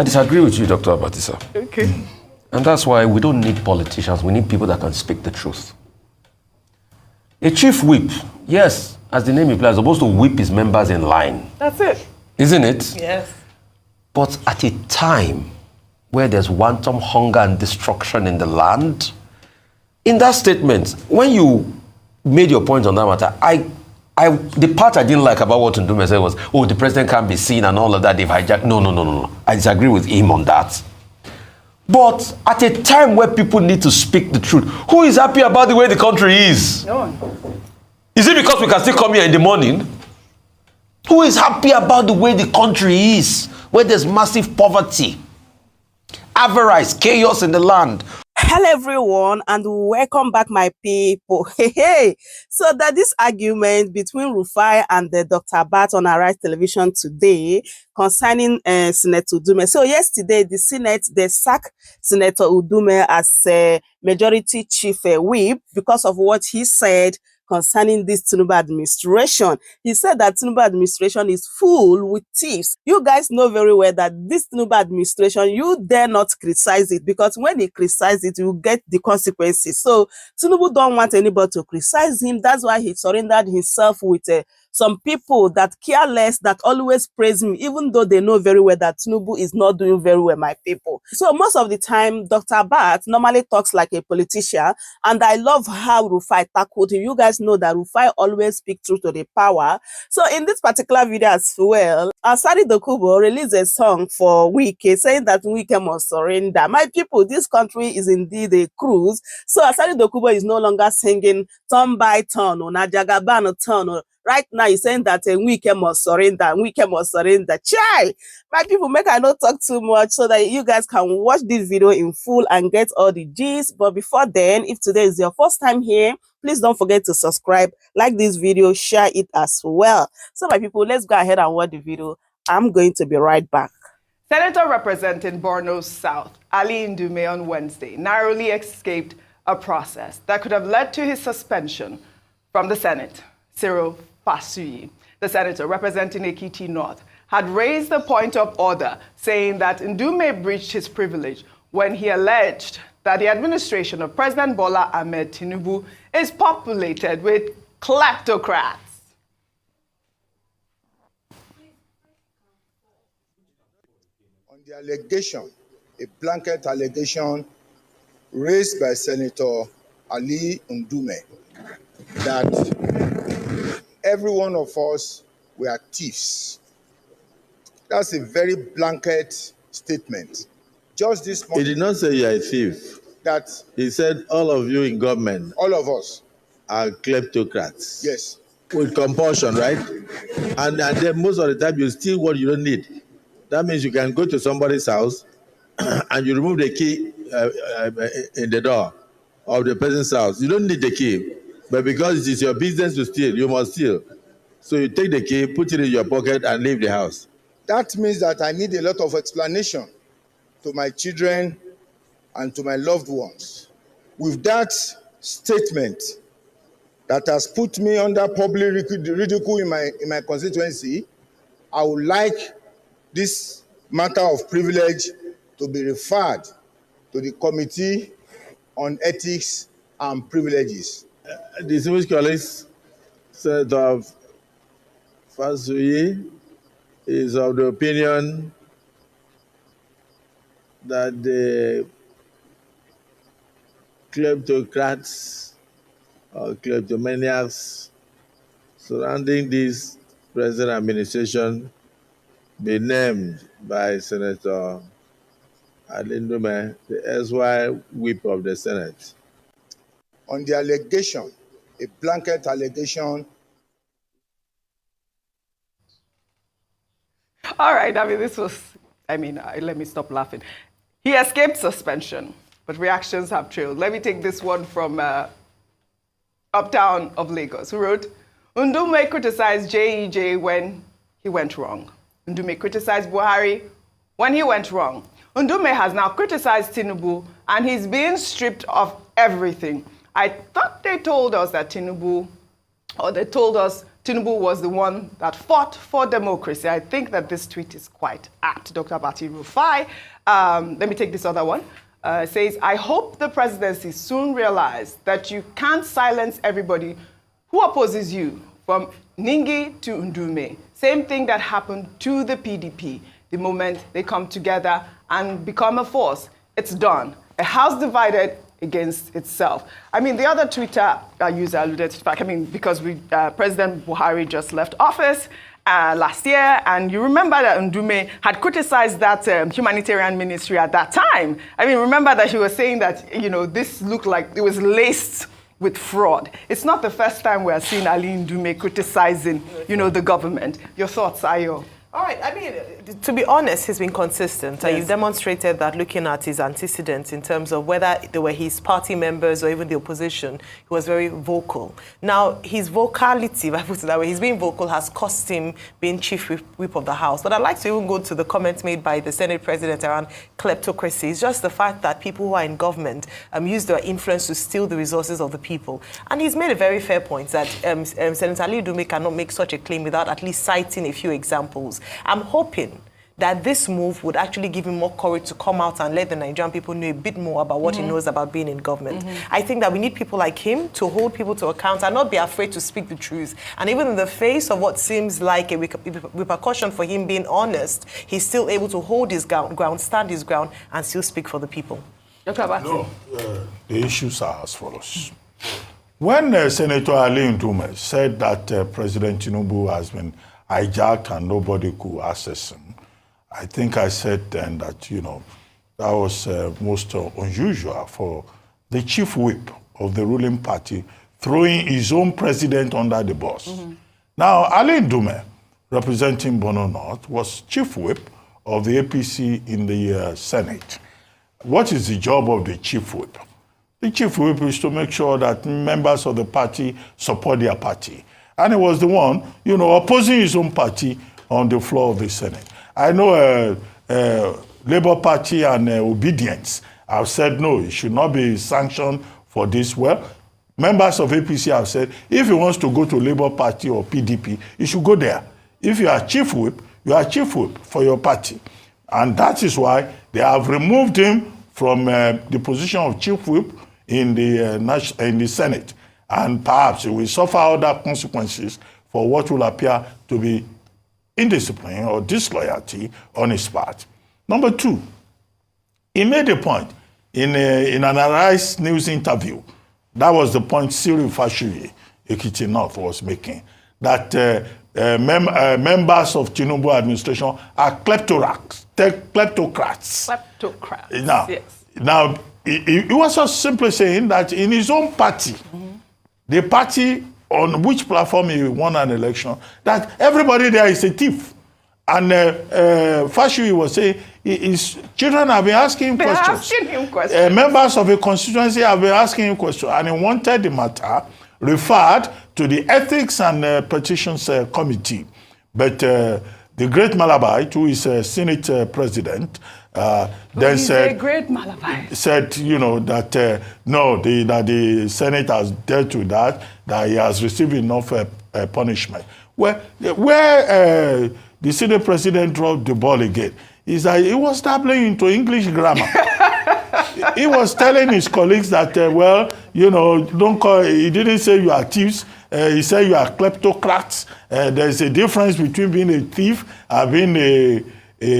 I disagree with you, Dr. Abati, sir. Okay. And that's why we don't need politicians. We need people that can speak the truth. A chief whip, yes, as the name implies, is supposed to whip his members in line. That's it. Isn't it? Yes. But at a time where there's wanton hunger and destruction in the land, in that statement, when you made your point on that matter, the part I didn't like about what Ndume said was, oh, the president can't be seen and all of that, they've hijacked. No. I disagree with him on that. But at a time where people need to speak the truth, who is happy about the way the country is? No one. Is it because we can still come here in the morning? Who is happy about the way the country is, where there's massive poverty, avarice, chaos in the land? Hello everyone and welcome back my people. So that this argument between Rufai and Dr. Abati on Arise television today concerning Senator Ndume. So yesterday the Senate, they sacked Senator Ndume as majority chief whip because of what he said concerning this Tinubu administration. He said that Tinubu administration is full with thieves. You guys know very well that this Tinubu administration, you dare not criticize it, because when he criticizes it, you get the consequences. So Tinubu don't want anybody to criticize him. That's why he surrendered himself with some people that care less, that always praise him, even though they know very well that Tinubu is not doing very well, my people. So most of the time, Dr. Abati normally talks like a politician, and I love how Rufai tackled him. You guys know that Rufai always speaks truth to the power. So in this particular video as well, Asari Dokubo released a song for Wike, saying that Wike must surrender. My people, this country is indeed a cruise. So Asari Dokubo is no longer singing turn by turn or Najagabano turn. Right now, he's saying that Wike must surrender, Wike must surrender. Chai! My people, make I not talk too much so that you guys can watch this video in full and get all the gist. But before then, if today is your first time here, please don't forget to subscribe, like this video, share it as well. So my people, let's go ahead and watch the video. I'm going to be right back. Senator representing Borno South, Ali Ndume, on Wednesday narrowly escaped a process that could have led to his suspension from the Senate. Cyril Pasuyi, the senator representing Ekiti North, had raised the point of order, saying that Ndume breached his privilege when he alleged that the administration of President Bola Ahmed Tinubu is populated with kleptocrats. On the allegation, a blanket allegation raised by Senator Ali Ndume, that every one of us were thieves. That's a very blanket statement. Just this morning. He did not say you are a thief. That he said all of you in government, all of us, are kleptocrats. yes. With compulsion, right? And then most of the time you steal what you don't need. That means you can go to somebody's house and you remove the key in the door of the person's house. You don't need the key. But because it is your business to steal, you must steal. So you take the key, put it in your pocket, and leave the house. That means that I need a lot of explanation to my children and to my loved ones. With that statement that has put me under public ridicule in my constituency, I would like this matter of privilege to be referred to the Committee on Ethics and Privileges. Distinguished colleagues, Senator Pasuyi is of the opinion that the kleptocrats or kleptomaniacs surrounding this present administration be named by Senator Ali Ndume, the erstwhile whip of the Senate. On the allegation, a blanket allegation. All right, let me stop laughing. He escaped suspension, but reactions have trailed. Let me take this one from Uptown of Lagos, who wrote, Ndume criticized JEJ when he went wrong. Ndume criticized Buhari when he went wrong. Ndume has now criticized Tinubu, and he's being stripped of everything. I thought they told us that Tinubu Tinubu was the one that fought for democracy. I think that this tweet is quite apt. Dr. Abati Rufai, let me take this other one. Says, I hope the presidency soon realize that you can't silence everybody who opposes you, from Ningi to Ndume. Same thing that happened to the PDP. The moment they come together and become a force, it's done. A house divided against itself. I mean, the other Twitter user alluded to the fact, because President Buhari just left office last year, and you remember that Ndume had criticized that humanitarian ministry at that time. Remember that he was saying that, this looked like it was laced with fraud. It's not the first time we are seeing Ali Ndume criticizing, the government. Your thoughts, Ayo? All right, to be honest, he's been consistent. Yes. You've demonstrated that looking at his antecedents in terms of whether they were his party members or even the opposition, he was very vocal. Now, his vocality, if I put it that way, his being vocal has cost him being chief whip of the House. But I'd like to even go to the comments made by the Senate president around kleptocracy. It's just the fact that people who are in government use their influence to steal the resources of the people. And he's made a very fair point that Senator Ali Ndume cannot make such a claim without at least citing a few examples. I'm hoping that this move would actually give him more courage to come out and let the Nigerian people know a bit more about what he knows about being in government. I think that we need people like him to hold people to account and not be afraid to speak the truth. And even in the face of what seems like a repercussion for him being honest, he's still able to hold his ground, stand his ground, and still speak for the people. Dr. Abati? No, the issues are as follows. When Senator Ali Ndume said that President Tinubu has been hijacked and nobody could access him, I think I said then that, that was most unusual for the chief whip of the ruling party throwing his own president under the bus. Now, Ali Ndume, representing Borno North, was chief whip of the APC in the Senate. What is the job of the chief whip? The chief whip is to make sure that members of the party support their party. And he was the one, opposing his own party on the floor of the Senate. I know Labour Party and Obedience have said, no, it should not be sanctioned for this. Well, members of APC have said, if he wants to go to Labour Party or PDP, he should go there. If you are chief whip, you are chief whip for your party. And that is why they have removed him from the position of chief whip in the Senate. And perhaps he will suffer other consequences for what will appear to be indiscipline or disloyalty on his part. Number two, he made a point in an Arise News interview. That was the point Cyril Fashuyi, Ekiti North, was making, that members of Tinubu administration are kleptocrats. Now, yes. Now he was just simply saying that in his own party, the party on which platform he won an election, that everybody there is a thief. And Fashui was saying his children have been asking him questions. Members of a constituency have been asking him questions. And he wanted the matter referred to the Ethics and Petitions Committee. But the great Malabite, who is Senate President, then said, that no, that the Senate has dealt with that he has received enough punishment. Where the Senate President dropped the ball again is that he was dabbling into English grammar. He was telling his colleagues that, don't call. He didn't say you are thieves. He said you are kleptocrats. There's a difference between being a thief and being a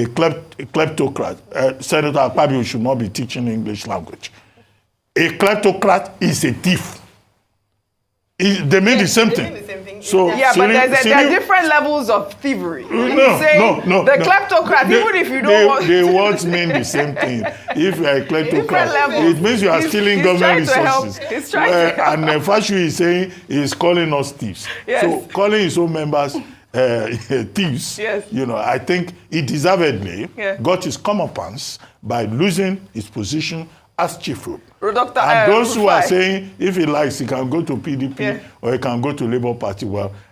kleptocrat. Senator Akpabio should not be teaching English language. A kleptocrat is a thief. They mean the same thing. So, yeah, but there are different levels of thievery. The kleptocrat, even if you don't want... They won't mean the same thing. If you are a kleptocrat, it means you are stealing government resources. He's trying to help. And Fashu is saying he's calling us thieves. Yes. So calling his own members thieves, yes. I think he deservedly got his comeuppance by losing his position as chief whip. And those who are saying if he likes, he can go to PDP or he can go to Labour Party, well,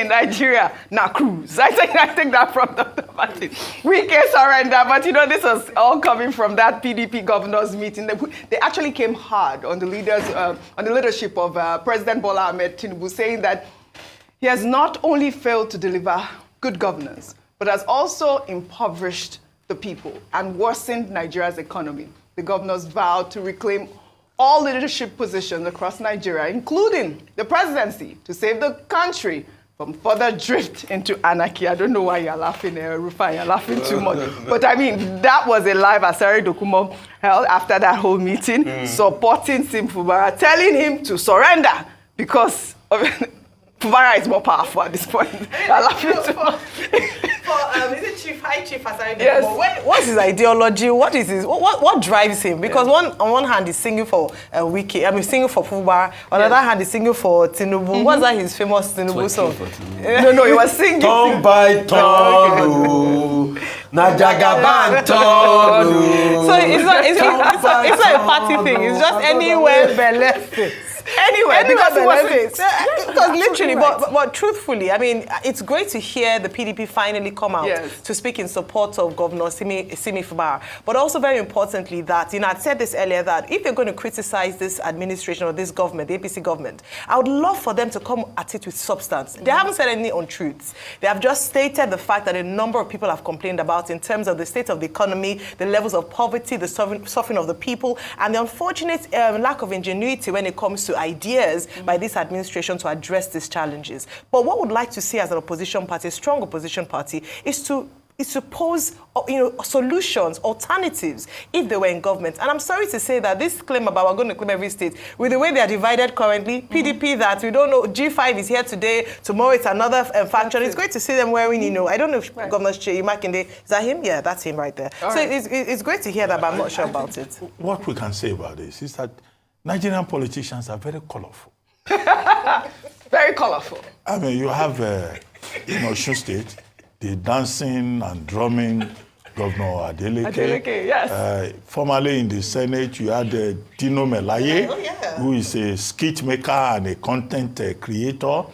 economy in Nigeria, na cruise. I think that from Dr. Abati. Wike surrender, but you know, this was all coming from that PDP Governors meeting. They actually came hard on the leaders, on the leadership of President Bola Ahmed Tinubu, saying that he has not only failed to deliver good governance, but has also impoverished the people and worsened Nigeria's economy. The governors vowed to reclaim all leadership positions across Nigeria, including the presidency, to save the country from further drift into anarchy. I don't know why you're laughing, Rufai, you're laughing too much. But I mean, that was a live Asari Dokubo held after that whole meeting, supporting Sim Fubara, telling him to surrender because of Fubara is more powerful at this point. You're laughing too much. Is it Chief Asari Dokubo? Yes. What's his ideology? What is his? What drives him? Because on one hand he's singing for Wike. I mean, singing for Fubara. On the other hand he's singing for Tinubu. What's that his famous Tinubu song? No, he was singing. Turn by turn, na jagaban turn. So it's not a party thing. It's just anywhere belle fits. Anyway, because literally, but truthfully, I mean, it's great to hear the PDP finally come out to speak in support of Governor Simi Fubara. But also very importantly that, you know, I'd said this earlier, that if you're going to criticize this administration or this government, the APC government, I would love for them to come at it with substance. They haven't said any untruths. They have just stated the fact that a number of people have complained about in terms of the state of the economy, the levels of poverty, the suffering of the people, and the unfortunate lack of ingenuity when it comes to ideas by this administration to address these challenges. But what we'd like to see as an opposition party, a strong opposition party, is to pose, you know, solutions, alternatives, if they were in government. And I'm sorry to say that this claim about we're going to claim every state, with the way they are divided currently, PDP that we don't know, G5 is here today, tomorrow it's another faction. It's great to see them wearing, you know, I don't know if Governor Sheyi Makinde, is that him? Yeah, that's him right there. So it's great to hear that, but I'm not sure about it. What we can say about this is that Nigerian politicians are very colorful. Very colorful. I mean, you have, in Osun State, the dancing and drumming Governor Adeleke. Yes. Formerly in the Senate, you had Dino Melaye, who is a skit maker and a content creator.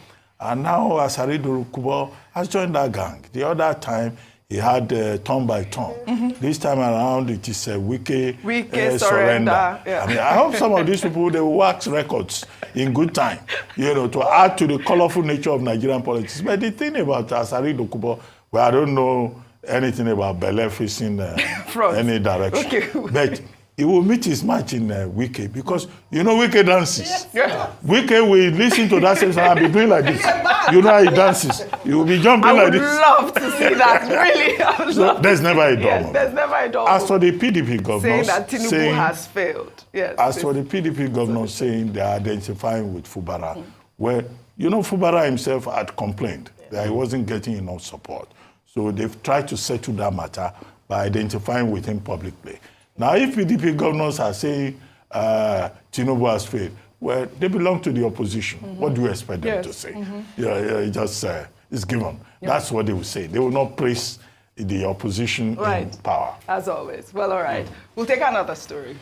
And now Asari Dokubo has joined that gang. The other time, he had turn by turn. This time around, it is Wike surrender. Yeah. I mean, I hope some of these people, they will wax records in good time, you know, to add to the colorful nature of Nigerian politics. But the thing about Asari Dokubo, well, I don't know anything about Bele facing any direction. Okay. But he will meet his match in Wike because, you know, Wike dances. Yeah. Wike will listen to that same song and be doing like this. You know how he dances. He will be jumping like this. I would love to see that, really. So there's never a dull there's never a dull As for the PDP governors saying that Tinubu has failed. Yes. As for the PDP governors saying they are identifying with Fubara, where, you know, Fubara himself had complained that he wasn't getting enough support. So they've tried to settle that matter by identifying with him publicly. Now, if PDP governors are saying Tinubu has failed, well, they belong to the opposition. What do you expect them to say? It just it's given. That's what they will say. They will not praise the opposition in power. As always. Well, all right. We'll take another story.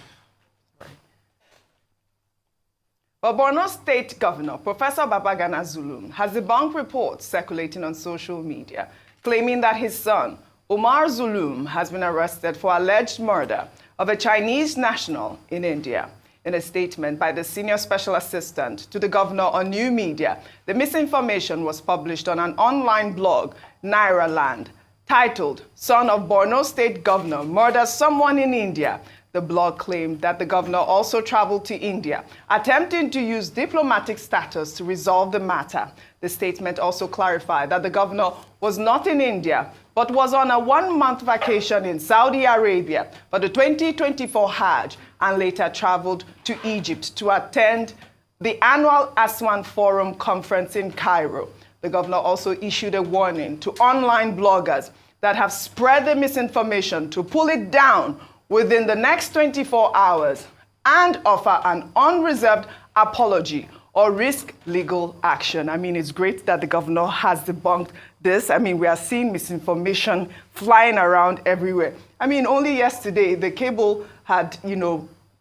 Well, Borno State Governor Professor Babagana Zulum has debunked reports circulating on social media claiming that his son, Omar Zulum, has been arrested for alleged murder of a Chinese national in India. In a statement by the senior special assistant to the governor on new media, the misinformation was published on an online blog, Naira Land, titled, "Son of Borno State Governor Murders Someone in India." The blog claimed that the governor also traveled to India, attempting to use diplomatic status to resolve the matter. The statement also clarified that the governor was not in India, but was on a one-month vacation in Saudi Arabia for the 2024 Hajj, and later traveled to Egypt to attend the annual Aswan Forum conference in Cairo. The governor also issued a warning to online bloggers that have spread the misinformation to pull it down within the next 24 hours and offer an unreserved apology or risk legal action. I mean, it's great that the governor has debunked this. I mean, we are seeing misinformation flying around everywhere. I mean, only yesterday, the cable had,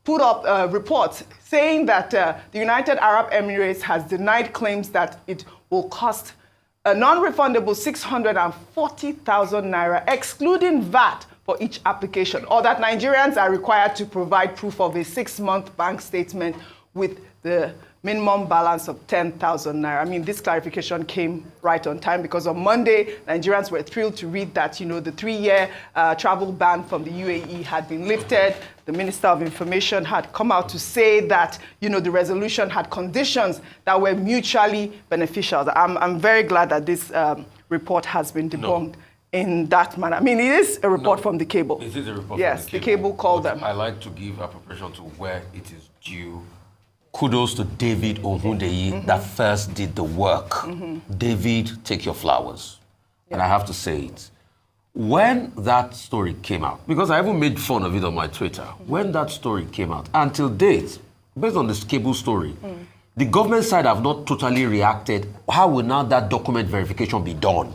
put up reports saying that the United Arab Emirates has denied claims that it will cost a non-refundable 640,000 naira, excluding VAT for each application, or that Nigerians are required to provide proof of a 6-month bank statement with the minimum balance of 10,000 naira. I mean, this clarification came right on time because on Monday, Nigerians were thrilled to read that, the 3-year travel ban from the UAE had been lifted. The Minister of Information had come out to say that, the resolution had conditions that were mutually beneficial. I'm very glad that this report has been debunked in that manner. I mean, it is a report from the cable. It is a report yes, from the cable. Yes, the cable called them. I like to give appropriation to where it is due. Kudos to David Ohundeyi that first did the work. David, take your flowers. And I have to say it. When that story came out, because I even made fun of it on my Twitter, when that story came out, until date, based on this cable story, the government side have not totally reacted. How will now that document verification be done?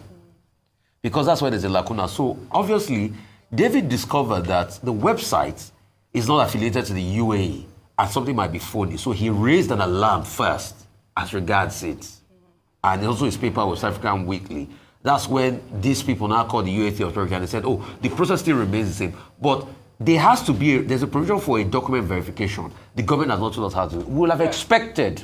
Because that's where there's a lacuna. So obviously, David discovered that the website is not affiliated to the UAE and something might be phony. So he raised an alarm first as regards it. And also his paper was African Weekly. That's when these people now called the UAE authority and they said, oh, the process still remains the same. But there has to be, there's a provision for a document verification. The government has not told us how to do it. We would have expected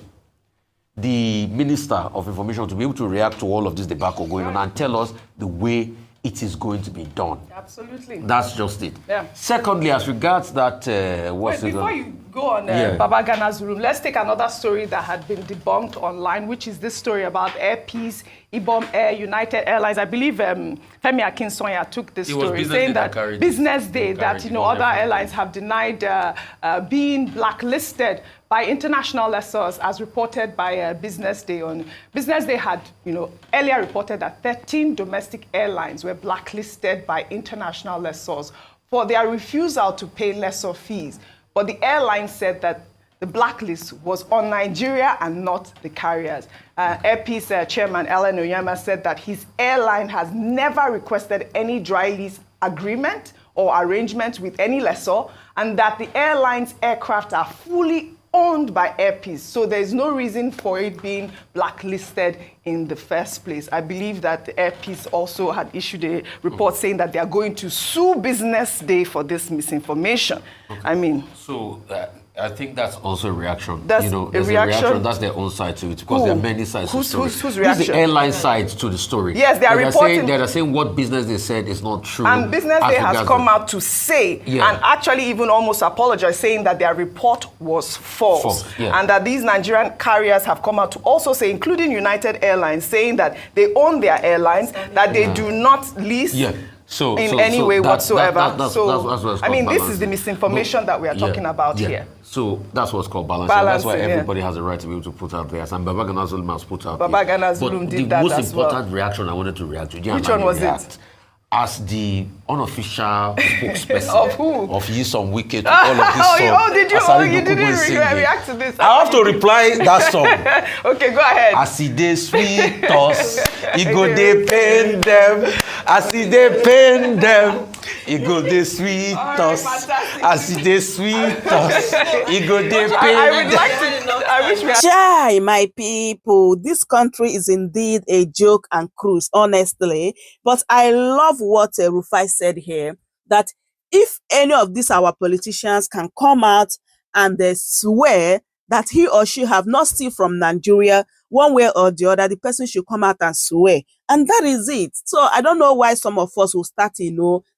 the Minister of Information to be able to react to all of this debacle going on and tell us the way it is going to be done. Absolutely. That's just it. Yeah. Secondly, as regards that... before you go on Babagana's room, let's take another story that had been debunked online, which is this story about Air Peace, Ibom Air, United Airlines. I believe Femi Akinsonya took this story, saying that Business Day, that other airlines have denied being blacklisted by international lessors, as reported by Business Day. Business Day had, earlier reported that 13 domestic airlines were blacklisted by international lessors for their refusal to pay lessor fees. But the airline said that the blacklist was on Nigeria and not the carriers. Air Peace Chairman Ellen Oyema said that his airline has never requested any dry lease agreement or arrangement with any lessor, and that the airline's aircraft are fully owned by Air Peace, so there's no reason for it being blacklisted in the first place. I believe that the Air Peace also had issued a report saying that they are going to sue Business Day for this misinformation. Okay. I mean... So I think that's also a reaction. That's a reaction. That's their own side to it, because there are many sides to the story. Whose reaction? This is the airline side to the story. Yes, they are reporting... They're saying what Business Day said is not true. And Business Day has come out to say, and actually even almost apologize, saying that their report was false. And that these Nigerian carriers have come out to also say, including United Airlines, saying that they own their airlines, that they do not lease in any way whatsoever. I mean, this is the misinformation that we are talking about here. So that's what's called balancing. That's why everybody has a right to be able to put out there. And Babagana Zulum has put out there. Babagana Zulum did that as well. The most important reaction I wanted to react to. Which one was it? As the unofficial spokesperson of who? Of Nyesom Wike to all of this song. Did you? You didn't react to this. I have to reply that song. Okay, go ahead. As they sweet us, it go they pain them. As they pain them, it go they sweet us. As they sweet us, it go they pain them. I wish we had... Chai, my people, this country is indeed a joke and cruise, honestly. But I love what Rufai said here, that if any of these our politicians can come out and they swear that he or she have not steal from Nigeria one way or the other, the person should come out and swear. And that is it. So I don't know why some of us will start,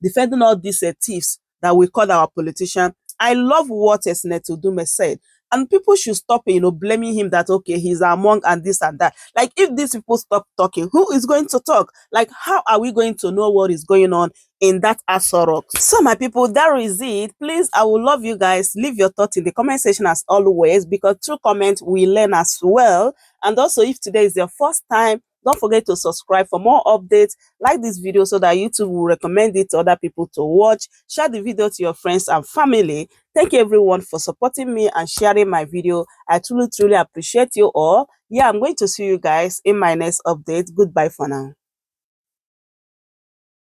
defending all these thieves that we call our politicians. I love what Senator Ndume said. And people should stop, blaming him that, okay, he's among and this and that. Like, if these people stop talking, who is going to talk? Like, how are we going to know what is going on in that Asari? So, my people, that is it. Please, I would love you guys. Leave your thoughts in the comment section as always, because through comment, we learn as well. And also, if today is your first time, don't forget to subscribe for more updates. Like this video so that YouTube will recommend it to other people to watch. Share the video to your friends and family. Thank you everyone for supporting me and sharing my video. I truly appreciate you all. Yeah, I'm going to see you guys in my next update. Goodbye for now.